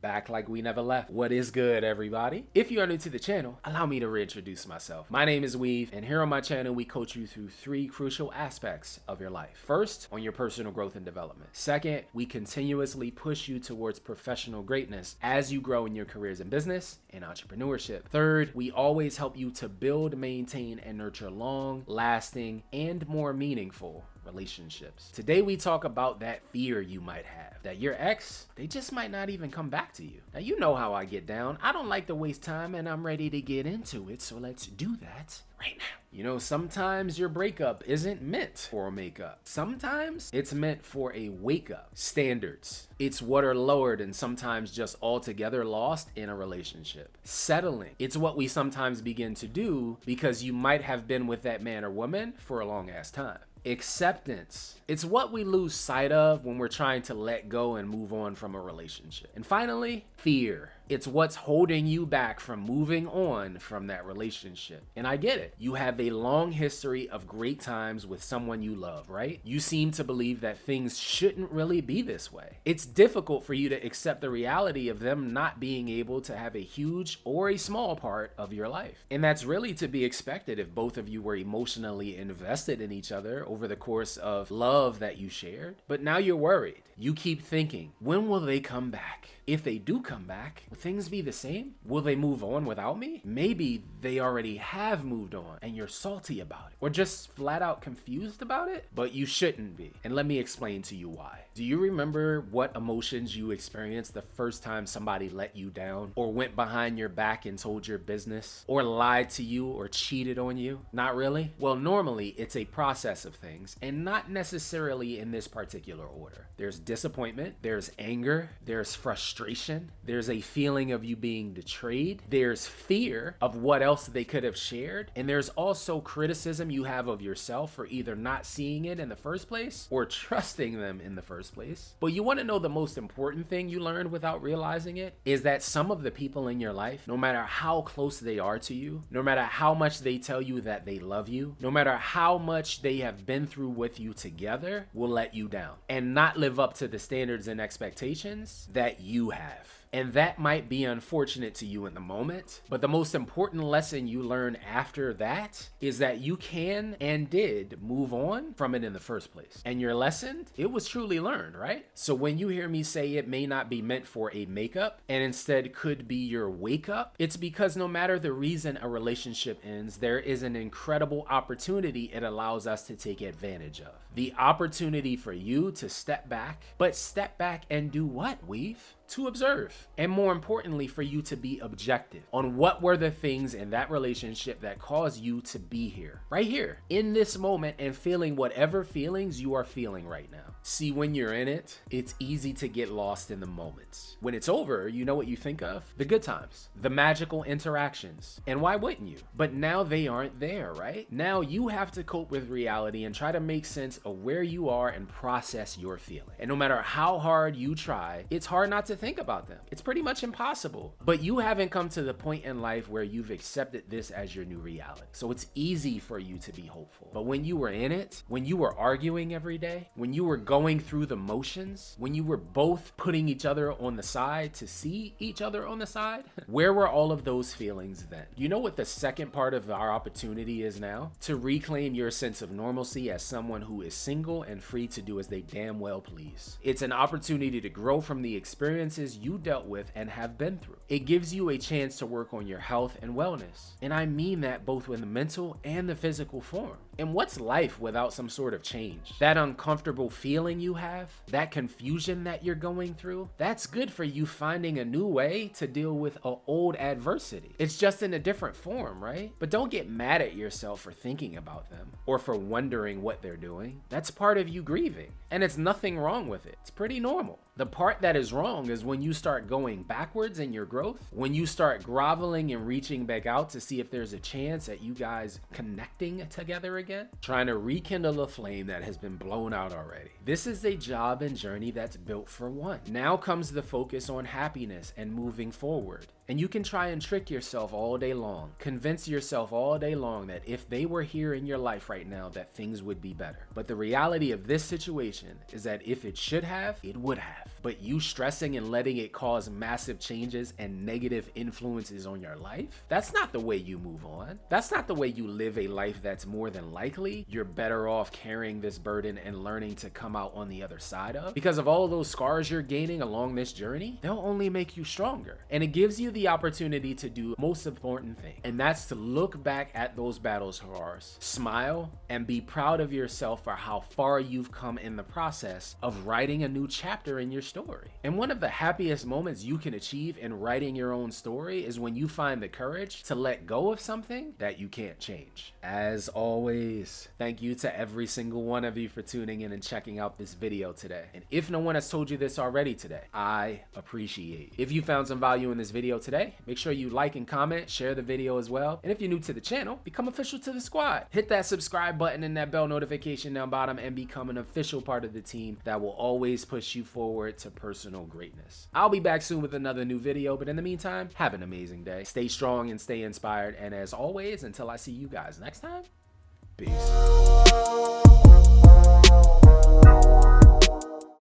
Back like we never left. What is good, everybody? If you are new to the channel, allow me to reintroduce myself. My name is Weave, and here on my channel, we coach you through 3 crucial aspects of your life. First, on your personal growth and development. Second, we continuously push you towards professional greatness as you grow in your careers in business and entrepreneurship. Third, we always help you to build, maintain, and nurture long, lasting, and more meaningful relationships. Today we talk about that fear you might have that your ex, they just might not even come back to you. Now you know how I get down. I don't like to waste time and I'm ready to get into it, so let's do that right now. You know, sometimes your breakup isn't meant for a makeup. Sometimes it's meant for a wake up. Standards. It's what are lowered and sometimes just altogether lost in a relationship. Settling. It's what we sometimes begin to do because you might have been with that man or woman for a long ass time. Acceptance. It's what we lose sight of when we're trying to let go and move on from a relationship. And finally, fear. It's what's holding you back from moving on from that relationship. And I get it. You have a long history of great times with someone you love, right? You seem to believe that things shouldn't really be this way. It's difficult for you to accept the reality of them not being able to have a huge or a small part of your life. And that's really to be expected if both of you were emotionally invested in each other over the course of love that you shared. But now you're worried. You keep thinking, when will they come back? If they do come back, will things be the same? Will they move on without me? Maybe they already have moved on and you're salty about it, or just flat out confused about it, but you shouldn't be. And let me explain to you why. Do you remember what emotions you experienced the first time somebody let you down, or went behind your back and told your business, or lied to you, or cheated on you? Not really? Well, normally it's a process of things, and not necessarily in this particular order. There's disappointment, there's anger, there's frustration, there's a feeling of you being betrayed, there's fear of what else they could have shared, and there's also criticism you have of yourself for either not seeing it in the first place or trusting them in the first place. But you want to know the most important thing you learned without realizing it is that some of the people in your life, no matter how close they are to you, no matter how much they tell you that they love you, no matter how much they have been through with you together, will let you down and not live up to the standards and expectations that you have. And that might be unfortunate to you in the moment, but the most important lesson you learn after that is that you can and did move on from it in the first place. And your lesson, it was truly learned, right? So when you hear me say it may not be meant for a makeup and instead could be your wake up, it's because no matter the reason a relationship ends, there is an incredible opportunity it allows us to take advantage of. The opportunity for you to step back, but step back and do what, Weave? To observe, and more importantly for you to be objective on what were the things in that relationship that caused you to be here, right here in this moment, and feeling whatever feelings you are feeling right now. See, when you're in it, it's easy to get lost in the moments. When it's over, you know what you think of? The good times, the magical interactions, and why wouldn't you? But now they aren't there, right? Now you have to cope with reality and try to make sense of where you are and process your feeling. And no matter how hard you try, it's hard not to think about them. It's pretty much impossible. But you haven't come to the point in life where you've accepted this as your new reality. So it's easy for you to be hopeful. But when you were in it, when you were arguing every day, when you were going through the motions, when you were both putting each other on the side to see each other on the side, where were all of those feelings then? You know what the second part of our opportunity is now? To reclaim your sense of normalcy as someone who is single and free to do as they damn well please. It's an opportunity to grow from the experiences you dealt with and have been through. It gives you a chance to work on your health and wellness. And I mean that both in the mental and the physical form. And what's life without some sort of change? That uncomfortable feeling you have, that confusion that you're going through, that's good for you finding a new way to deal with an old adversity. It's just in a different form, right? But don't get mad at yourself for thinking about them or for wondering what they're doing. That's part of you grieving, and it's nothing wrong with it. It's pretty normal. The part that is wrong is when you start going backwards in your growth, when you start groveling and reaching back out to see if there's a chance at you guys connecting together again, trying to rekindle a flame that has been blown out already. This is a job and journey that's built for one. Now comes the focus on happiness and moving forward. And you can try and trick yourself all day long, convince yourself all day long that if they were here in your life right now, that things would be better. But the reality of this situation is that if it should have, it would have. but you stressing and letting it cause massive changes and negative influences on your life, that's not the way you move on. That's not the way you live a life that's more than likely you're better off carrying this burden and learning to come out on the other side of. Because of all of those scars you're gaining along this journey, they'll only make you stronger. And it gives you the opportunity to do the most important thing, and that's to look back at those battle scars, smile, and be proud of yourself for how far you've come in the process of writing a new chapter in your story. And one of the happiest moments you can achieve in writing your own story is when you find the courage to let go of something that you can't change. As always, thank you to every single one of you for tuning in and checking out this video today. And if no one has told you this already today, I appreciate it. If you found some value in this video today, make sure you like and comment, share the video as well. And if you're new to the channel, become official to the squad. Hit that subscribe button and that bell notification down bottom and become an official part of the team that will always push you forward to personal greatness. I'll be back soon with another new video, but in the meantime, have an amazing day. Stay strong and stay inspired. And as always, until I see you guys next time, peace.